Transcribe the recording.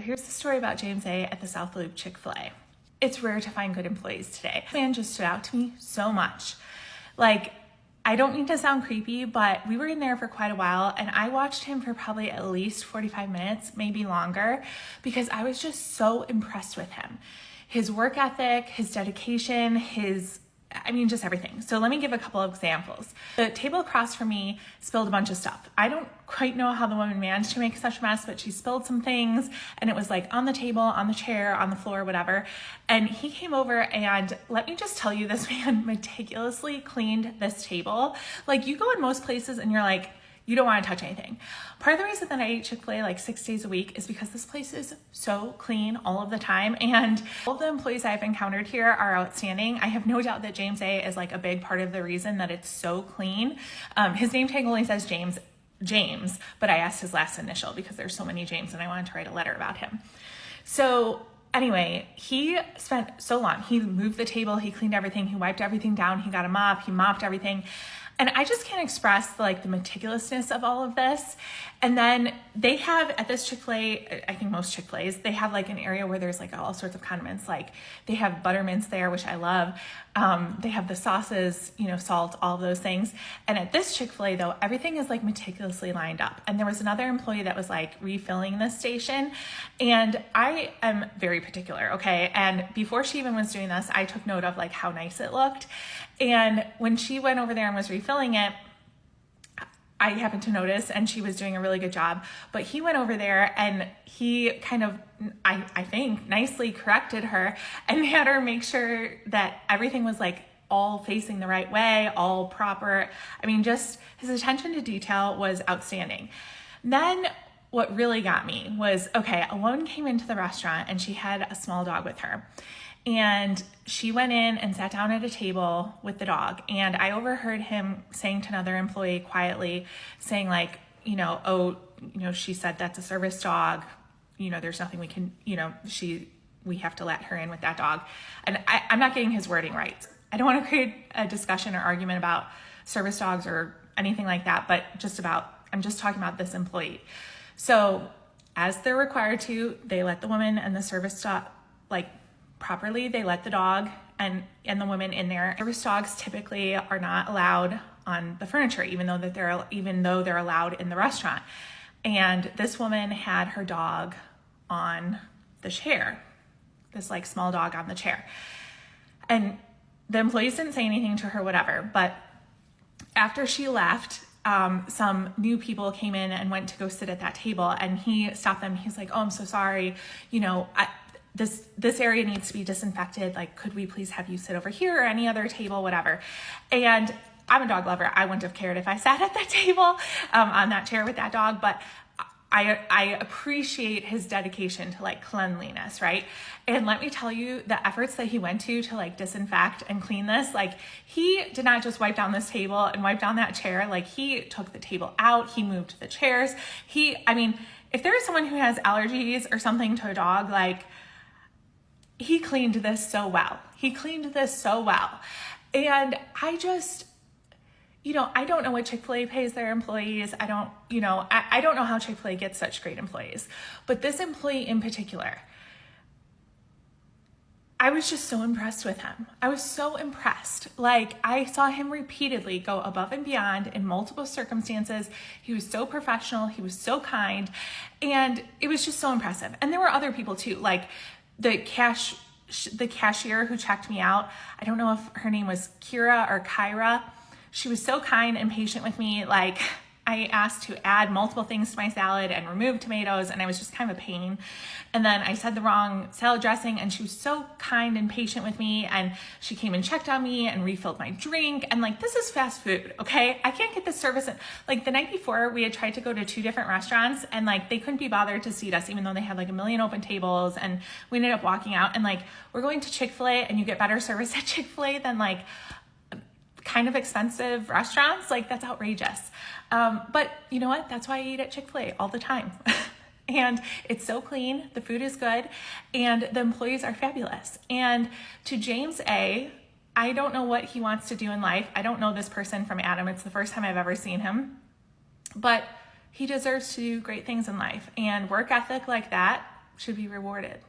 here's the story about James A. at the South Loop Chick-fil-A. It's rare to find good employees today. This man just stood out to me so much. Like, I don't need to sound creepy, but we were in there for quite a while and I watched him for probably at least 45 minutes, maybe longer, because I was just so impressed with him. His work ethic, his dedication, just everything. So let me give a couple of examples. The table across from me spilled a bunch of stuff. I don't quite know how the woman managed to make such a mess, but she spilled some things and it was like on the table, on the chair, on the floor, whatever. And he came over and let me just tell you, this man meticulously cleaned this table. Like, you go in most places and you're like, you don't want to touch anything. Part of the reason that I eat Chick-fil-A like 6 days a week is because this place is so clean all of the time. And all of the employees I've encountered here are outstanding. I have no doubt that James A. is like a big part of the reason that it's so clean. His name tag only says James, but I asked his last initial because there's so many James and I wanted to write a letter about him. So anyway, he spent so long. He moved the table, he cleaned everything, he wiped everything down, he got a mop, he mopped everything. And I just can't express the meticulousness of all of this. And then they have at this Chick-fil-A, I think most Chick-fil-A's, they have like an area where there's like all sorts of condiments. Like they have butter mints there, which I love. They have the sauces, salt, all of those things. And at this Chick-fil-A though, everything is like meticulously lined up. And there was another employee that was like refilling this station. And I am very particular, okay? And before she even was doing this, I took note of like how nice it looked. And when she went over there and was refilling it, I happened to notice, and she was doing a really good job, but he went over there and he kind of, I think, nicely corrected her and had her make sure that everything was like all facing the right way, all proper. Just his attention to detail was outstanding. Then what really got me was, okay, a woman came into the restaurant and she had a small dog with her. And she went in and sat down at a table with the dog. And I overheard him saying to another employee quietly, saying like, she said that's a service dog. There's nothing we can, we have to let her in with that dog. And I'm not getting his wording right. I don't want to create a discussion or argument about service dogs or anything like that, but I'm just talking about this employee. So as they're required to, they let the woman and the service dog, properly, they let the dog and the woman in there. Service dogs typically are not allowed on the furniture, even though they're allowed in the restaurant. And this woman had her dog on the chair, this small dog on the chair. And the employees didn't say anything to her, whatever. But after she left, some new people came in and went to go sit at that table, and he stopped them. He's like, "Oh, I'm so sorry. This area needs to be disinfected. Could we please have you sit over here or any other table, whatever." And I'm a dog lover. I wouldn't have cared if I sat at that table on that chair with that dog, but I appreciate his dedication to cleanliness, right? And let me tell you, the efforts that he went to disinfect and clean this, he did not just wipe down this table and wipe down that chair. He took the table out, he moved the chairs. If there is someone who has allergies or something to a dog, he cleaned this so well. And I just, I don't know what Chick-fil-A pays their employees. I don't know how Chick-fil-A gets such great employees. But this employee in particular, I was just so impressed with him. I was so impressed. I saw him repeatedly go above and beyond in multiple circumstances. He was so professional. He was so kind. And it was just so impressive. And there were other people too, the cashier who checked me out. I don't know if her name was Kira or Kyra. She was so kind and patient with me. I asked to add multiple things to my salad and remove tomatoes, and I was just kind of a pain. And then I said the wrong salad dressing, and she was so kind and patient with me, and she came and checked on me and refilled my drink. And this is fast food, okay? I can't get this service. The night before, we had tried to go to 2 different restaurants, and they couldn't be bothered to seat us, even though they had a million open tables. And we ended up walking out, and we're going to Chick-fil-A, and you get better service at Chick-fil-A than kind of expensive restaurants. That's outrageous. But you know what? That's why I eat at Chick-fil-A all the time. And it's so clean, the food is good, and the employees are fabulous. And to James A., I don't know what he wants to do in life. I don't know this person from Adam. It's the first time I've ever seen him. But he deserves to do great things in life. And work ethic like that should be rewarded.